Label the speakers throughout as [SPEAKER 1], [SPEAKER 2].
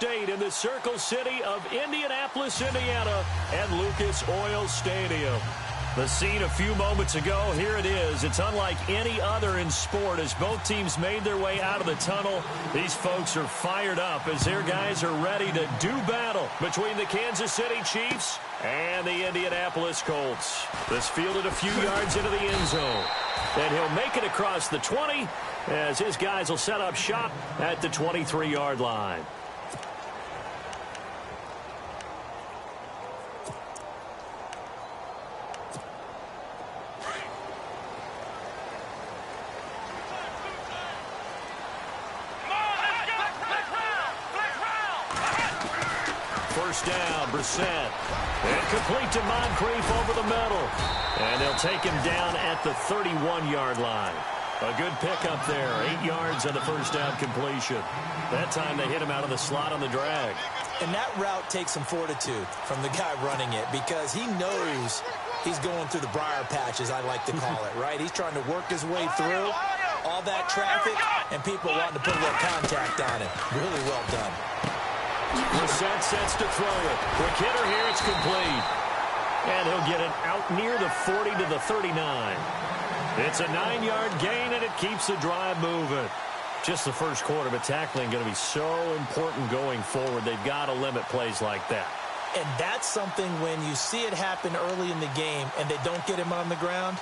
[SPEAKER 1] State in the Circle City of Indianapolis, Indiana, at Lucas Oil Stadium. The scene a few moments ago, here it is. It's unlike any other in sport as both teams made their way out of the tunnel. These folks are fired up as their guys are ready to do battle between the Kansas City Chiefs and the Indianapolis Colts. This fielded a few yards into the end zone. And he'll make it across the 20 as his guys will set up shop at the 23-yard line. First down, Brissett. And complete to Moncrief over the middle. And they'll take him down at the 31-yard line. A good pickup there. 8 yards on the first down completion. That time they hit him out of the slot on the drag.
[SPEAKER 2] And that route takes some fortitude from the guy running it because he knows he's going through the briar patch, as I like to call it, right? He's trying to work his way through all that traffic and people wanting to put a little contact on it. Really well done.
[SPEAKER 1] Brissett sets to throw it. Quick hitter here, it's complete. And he'll get it out near the 40 to the 39. It's a 9-yard gain, and it keeps the drive moving. Just the first quarter, but tackling going to be so important going forward. They've got to limit plays like that.
[SPEAKER 2] And that's something when you see it happen early in the game and they don't get him on the ground,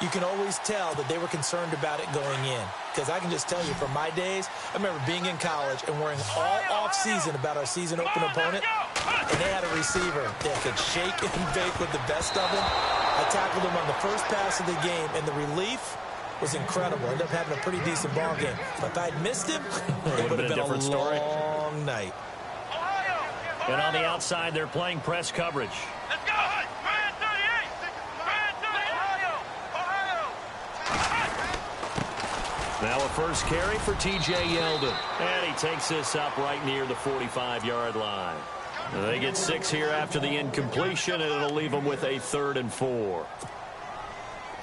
[SPEAKER 2] you can always tell that they were concerned about it going in. Because I can just tell you from my days, I remember being in college and worrying all off-season about our season-open opponent, and they had a receiver that could shake and bake with the best of them. I tackled him on the first pass of the game, and the relief was incredible. Ended up having a pretty decent ball game. But if I'd missed him, it would have been a different story. Long night.
[SPEAKER 1] And on the outside, they're playing press coverage.
[SPEAKER 3] Let's go! Man 38! Man 38! Ohio!
[SPEAKER 1] Now a first carry for T.J. Yeldon. And he takes this up right near the 45-yard line. They get 6 here after the incompletion, and it'll leave them with a 3rd and 4.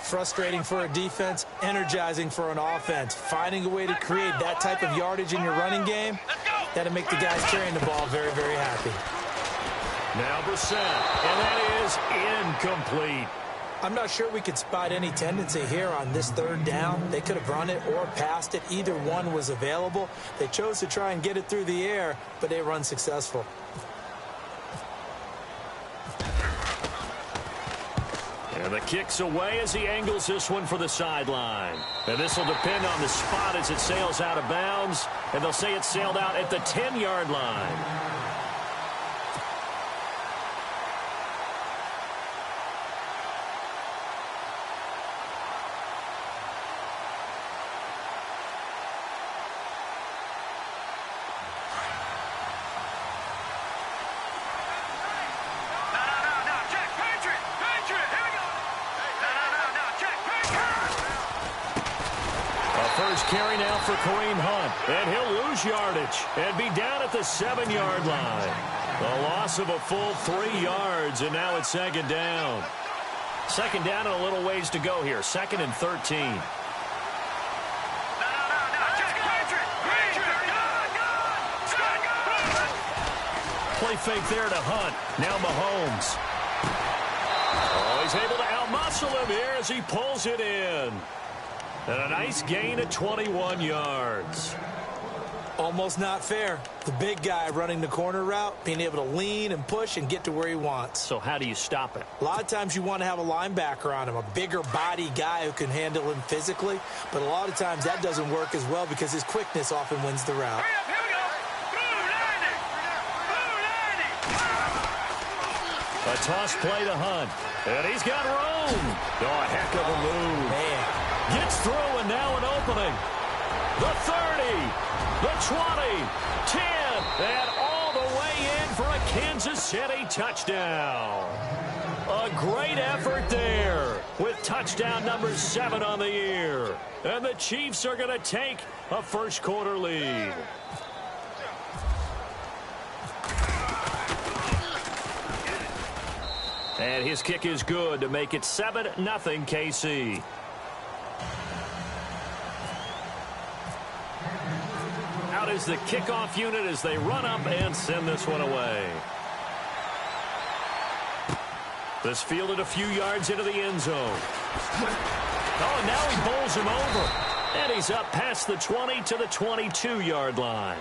[SPEAKER 2] Frustrating for a defense, energizing for an offense. Finding a way to create that type of yardage in your running game, that'll make the guys carrying the ball very, very happy.
[SPEAKER 1] Now Brissett, and that is incomplete.
[SPEAKER 2] I'm not sure we could spot any tendency here on this 3rd down. They could have run it or passed it. Either one was available. They chose to try and get it through the air, but they were unsuccessful.
[SPEAKER 1] And the kick's away as he angles this one for the sideline. And this will depend on the spot as it sails out of bounds. And they'll say it sailed out at the 10-yard line. Carry now for Kareem Hunt, and he'll lose yardage and be down at the 7-yard line. A loss of a full 3 yards, and now it's 2nd down. 2nd down and a little ways to go here. 2nd and 13. Play fake there to Hunt. Now Mahomes. Oh, he's able to outmuscle him here as he pulls it in. And a nice gain of 21 yards.
[SPEAKER 2] Almost not fair. The big guy running the corner route, being able to lean and push and get to where he wants.
[SPEAKER 1] So how do you stop it?
[SPEAKER 2] A lot of times you want to have a linebacker on him, a bigger body guy who can handle him physically. But a lot of times that doesn't work as well because his quickness often wins the route.
[SPEAKER 1] A toss play to Hunt. And he's got room. Oh, a heck of a move.
[SPEAKER 2] Man.
[SPEAKER 1] Gets through, and now an opening. The 30, the 20, 10, and all the way in for a Kansas City touchdown. A great effort there with touchdown number 7 on the year. And the Chiefs are going to take a first-quarter lead. And his kick is good to make it 7-0 KC. Out is the kickoff unit as they run up and send this one away. This fielded a few yards into the end zone. Oh, and now he bowls him over. And he's up past the 20 to the 22-yard line.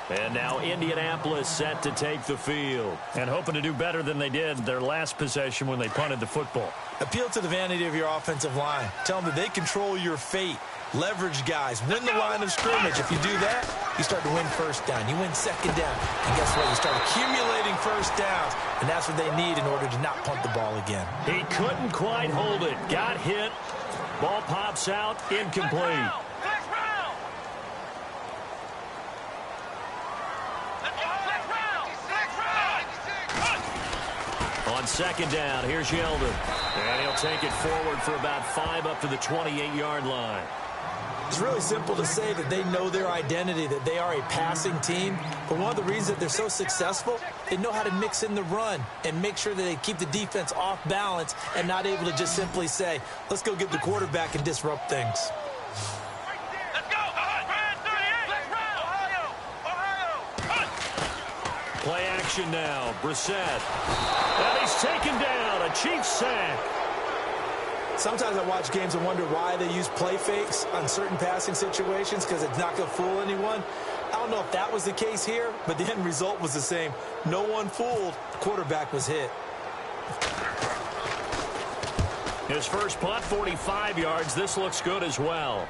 [SPEAKER 1] And now Indianapolis set to take the field. And hoping to do better than they did their last possession when they punted the football.
[SPEAKER 2] Appeal to the vanity of your offensive line. Tell them that they control your fate. Leverage guys. Win the line of scrimmage. If you do that, you start to win first down. You win second down. And guess what? You start accumulating first downs. And that's what they need in order to not punt the ball again.
[SPEAKER 1] He couldn't quite hold it. Got hit. Ball pops out. Incomplete. On second down, here's Yeldon. And he'll take it forward for about 5 up to the 28-yard line.
[SPEAKER 2] It's really simple to say that they know their identity, that they are a passing team. But one of the reasons that they're so successful, they know how to mix in the run and make sure that they keep the defense off balance and not able to just simply say, let's go get the quarterback and disrupt things.
[SPEAKER 1] Play action now. Brissett. And he's taken down. A Chiefs sack.
[SPEAKER 2] Sometimes I watch games and wonder why they use play fakes on certain passing situations because it's not going to fool anyone. I don't know if that was the case here, but the end result was the same. No one fooled. The quarterback was hit.
[SPEAKER 1] His first punt, 45 yards. This looks good as well.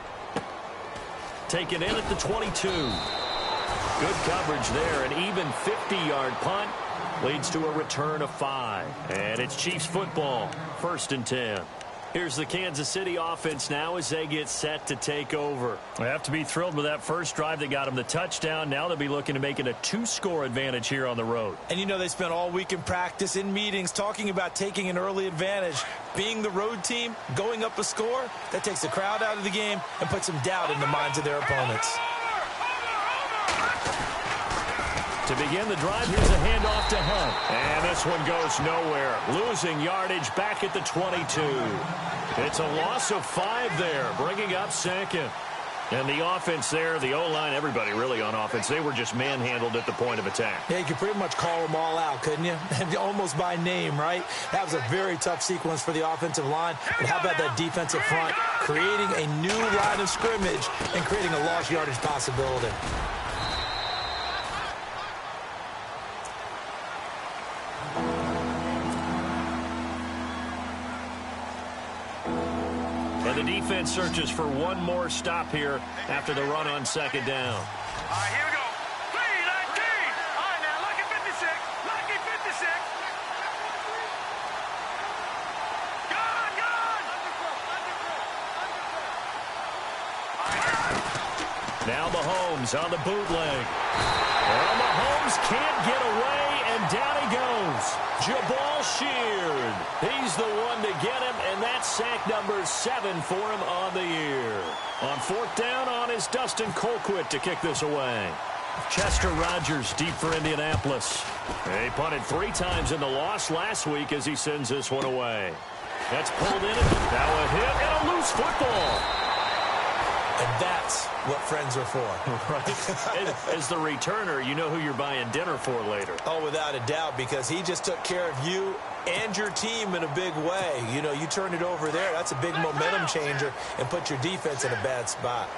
[SPEAKER 1] Taken in at the 22. Good coverage there. An even 50-yard punt leads to a return of 5. And it's Chiefs football. 1st and 10. Here's the Kansas City offense now as they get set to take over. They have to be thrilled with that first drive that got them the touchdown. Now they'll be looking to make it a 2-score advantage here on the road.
[SPEAKER 2] And you know they spent all week in practice, in meetings, talking about taking an early advantage. Being the road team, going up a score, that takes the crowd out of the game and puts some doubt in the minds of their opponents.
[SPEAKER 1] To begin the drive, here's a handoff to Hunt. And this one goes nowhere. Losing yardage back at the 22. It's a loss of 5 there, bringing up 2nd. And the offense there, the O-line, everybody really on offense, they were just manhandled at the point of attack.
[SPEAKER 2] Yeah, you could pretty much call them all out, couldn't you? Almost by name, right? That was a very tough sequence for the offensive line. But how about that defensive front, creating a new line of scrimmage and creating a lost yardage possibility.
[SPEAKER 1] The defense searches for one more stop here after the run on 2nd down.
[SPEAKER 3] All right, here we go. 3-19. All right, now, lucky 56. Lucky 56. Gone.
[SPEAKER 1] Now Mahomes on the bootleg. Well, Mahomes can't get away, and down he goes. Jabal Sheard. He's the one to get him, and that's sack number 7 for him on the year. On 4th down on is Dustin Colquitt to kick this away. Chester Rogers deep for Indianapolis. He punted 3 times in the loss last week as he sends this one away. That's pulled in. Now a hit and a loose football.
[SPEAKER 2] And that's what friends are for.
[SPEAKER 1] Right. As the returner, you know who you're buying dinner for later.
[SPEAKER 2] Oh, without a doubt, because he just took care of you and your team in a big way. You know, you turned it over there. That's a big momentum changer and put your defense in a bad spot.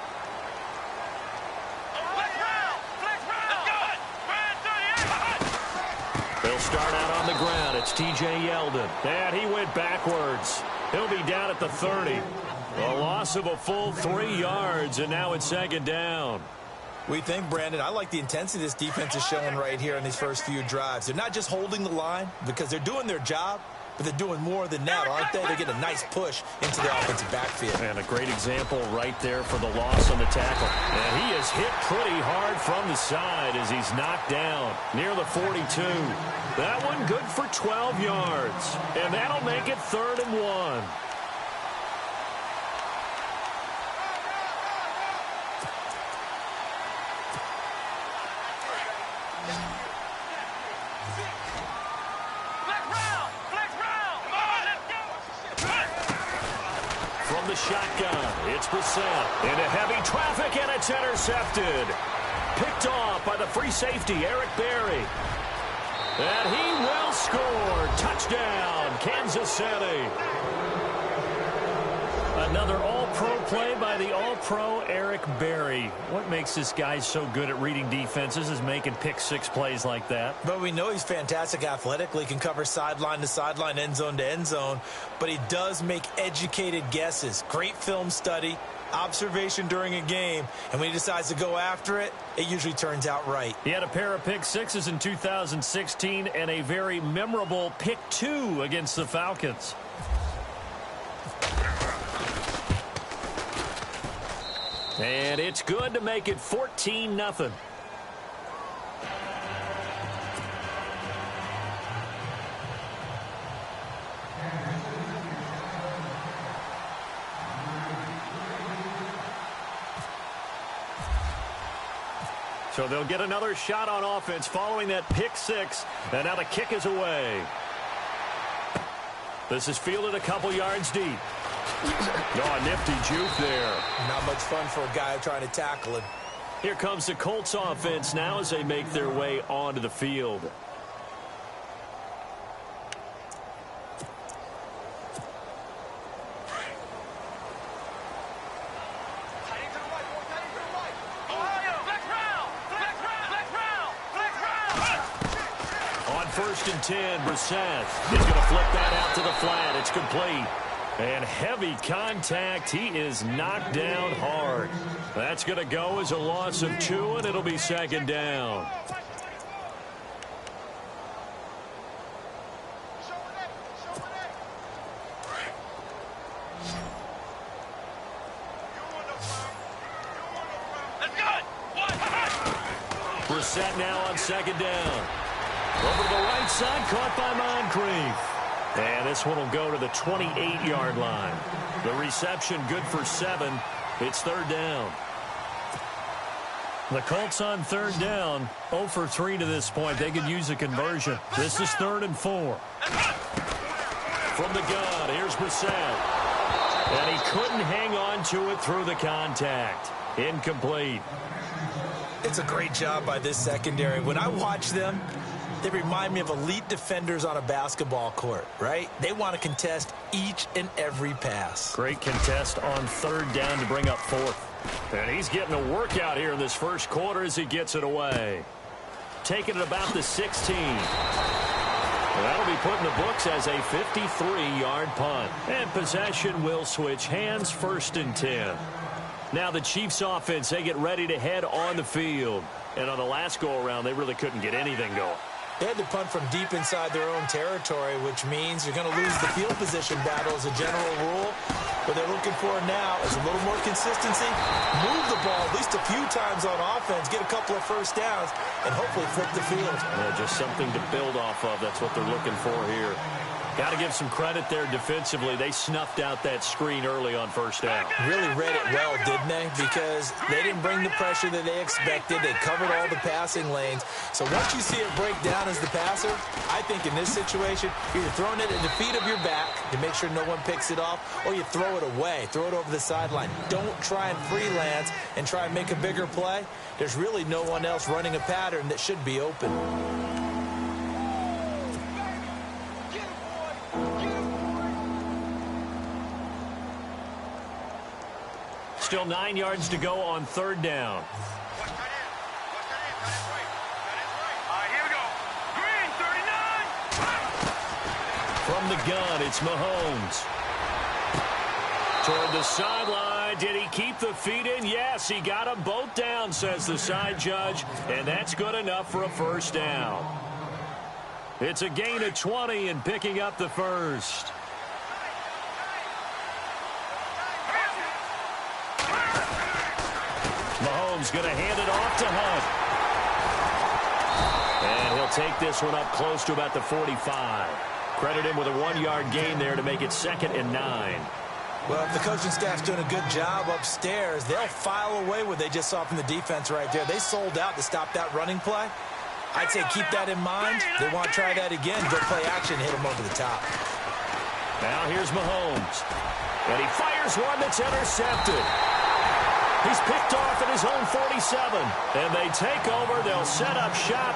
[SPEAKER 1] They'll start out on the ground. It's T.J. Yeldon. And he went backwards. He'll be down at the 30. A loss of a full 3 yards, and now it's 2nd down.
[SPEAKER 2] We think, Brandon, I like the intensity this defense is showing right here in these first few drives. They're not just holding the line because they're doing their job, but they're doing more than that, aren't they? They get a nice push into the offensive backfield.
[SPEAKER 1] And a great example right there for the loss on the tackle. And he is hit pretty hard from the side as he's knocked down near the 42. That one good for 12 yards. And that'll make it 3rd and 1. The shotgun. It's Brissett into heavy traffic, and it's intercepted. picked off by the free safety, Eric Berry. And he will score. Touchdown, Kansas City. Another all-pro play by the all-pro Eric Berry. What makes this guy so good at reading defenses is making pick-six plays like that.
[SPEAKER 2] But we know he's fantastic athletically, can cover sideline to sideline, end zone to end zone. But he does make educated guesses. Great film study, observation during a game. And when he decides to go after it, it usually turns out right.
[SPEAKER 1] He had a pair of pick-sixes in 2016 and a very memorable pick-two against the Falcons. And it's good to make it 14-0. So they'll get another shot on offense following that pick six. And now the kick is away. This is fielded a couple yards deep. Oh, a nifty juke there.
[SPEAKER 2] Not much fun for a guy trying to tackle him.
[SPEAKER 1] Here comes the Colts offense now as they make their way onto the field. On 1st and 10, Brissett is going to flip that out to the flat. It's complete. And heavy contact. He is knocked down hard. That's going to go as a loss of 2, and it'll be 2nd down. Brissett now on 2nd down. Over to the right side, caught by Moncrief. And this one will go to the 28-yard line. The reception good for 7. It's 3rd down. The Colts on 3rd down, 0 for 3 to this point. They could use a conversion. This is 3rd and 4. From the gun, here's Brissett. And he couldn't hang on to it through the contact. Incomplete.
[SPEAKER 2] It's a great job by this secondary. When I watch them, they remind me of elite defenders on a basketball court, right? They want to contest each and every pass.
[SPEAKER 1] Great contest on 3rd down to bring up 4th. And he's getting a workout here in this first quarter as he gets it away. Taking it about the 16. That'll be put in the books as a 53-yard punt. And possession will switch hands, 1st and 10. Now the Chiefs offense, they get ready to head on the field. And on the last go-around, they really couldn't get anything going.
[SPEAKER 2] They had to punt from deep inside their own territory, which means you're going to lose the field position battle as a general rule. What they're looking for now is a little more consistency, move the ball at least a few times on offense, get a couple of 1st downs, and hopefully flip the field.
[SPEAKER 1] Yeah, just something to build off of. That's what they're looking for here. Got to give some credit there defensively. They snuffed out that screen early on 1st down.
[SPEAKER 2] Really read it well, didn't they? Because they didn't bring the pressure that they expected. They covered all the passing lanes. So once you see it break down as the passer, I think in this situation, you're either throwing it at the feet of your back to make sure no one picks it off, or you throw it away, throw it over the sideline. Don't try and freelance and try and make a bigger play. There's really no one else running a pattern that should be open.
[SPEAKER 1] Still 9 yards to go on 3rd down.
[SPEAKER 3] All right, here we go. Green, 39.
[SPEAKER 1] From the gun, it's Mahomes. Toward the sideline. Did he keep the feet in? Yes, he got them both down, says the side judge. And that's good enough for a 1st down. It's a gain of 20 and picking up the 1st. Mahomes going to hand it off to Hunt. And he'll take this one up close to about the 45. Credit him with a 1-yard gain there to make it 2nd and 9.
[SPEAKER 2] Well, if the coaching staff's doing a good job upstairs, they'll file away what they just saw from the defense right there. They sold out to stop that running play. I'd say keep that in mind. They want to try that again, go play action, hit them over the top.
[SPEAKER 1] Now here's Mahomes. And he fires one that's intercepted. He's picked off at his own 47. And they take over. They'll set up shop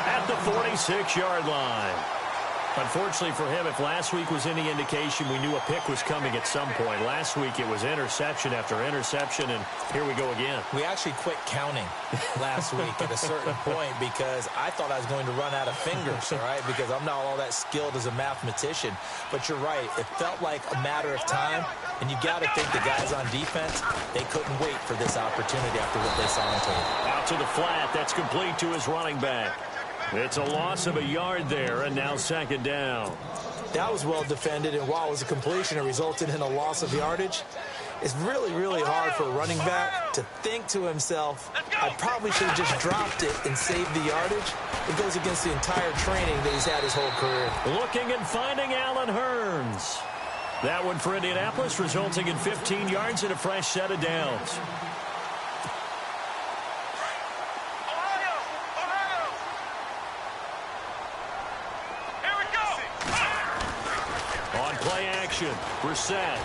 [SPEAKER 1] at the 46-yard line. Unfortunately for him, if last week was any indication, we knew a pick was coming at some point. Last week it was interception after interception, and here we go again.
[SPEAKER 2] We actually quit counting last week at a certain point because I thought I was going to run out of fingers, all right, because I'm not all that skilled as a mathematician. But you're right. It felt like a matter of time, and you got to think the guys on defense, they couldn't wait for this opportunity after what they saw on tape.
[SPEAKER 1] Out to the flat. That's complete to his running back. It's a loss of a yard there, and now second down.
[SPEAKER 2] That was well defended, and while it was a completion, it resulted in a loss of yardage. It's really, really hard for a running back to think to himself, I probably should have just dropped it and saved the yardage. It goes against the entire training that he's had his whole career. Looking and finding Allen Hurns. That one for Indianapolis, resulting in 15 yards and a fresh set of downs. Play action. Brissett.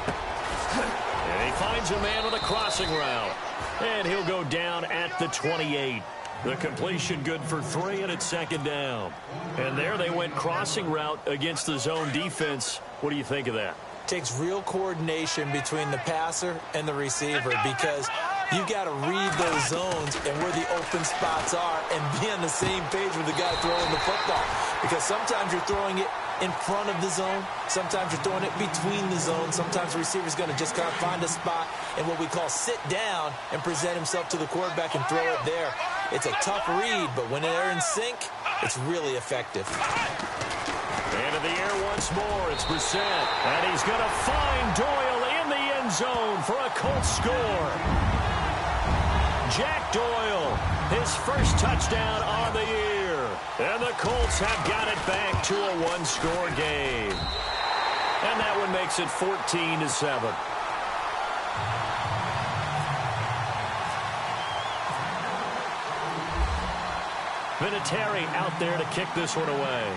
[SPEAKER 2] And he finds a man on a crossing route. And he'll go down at the 28. The completion good for 3, and it's second down. And there they went crossing route against the zone defense. What do you think of that? Takes real coordination between the passer and the receiver because you've got to read those zones and where the open spots are and be on the same page with the guy throwing the football. Because sometimes you're throwing it in front of the zone. Sometimes you're throwing it between the zones. Sometimes the receiver's going to just kind of find a spot and what we call sit down and present himself to the quarterback and throw it there. It's a tough read, but when they're in sync, it's really effective. Into the air once more. It's Brissett. And he's going to find Doyle in the end zone for a Colts score. Jack Doyle, his first touchdown on the year. And the Colts have got it back to a one-score game. And that one makes it 14-7. Vinatieri out there to kick this one away.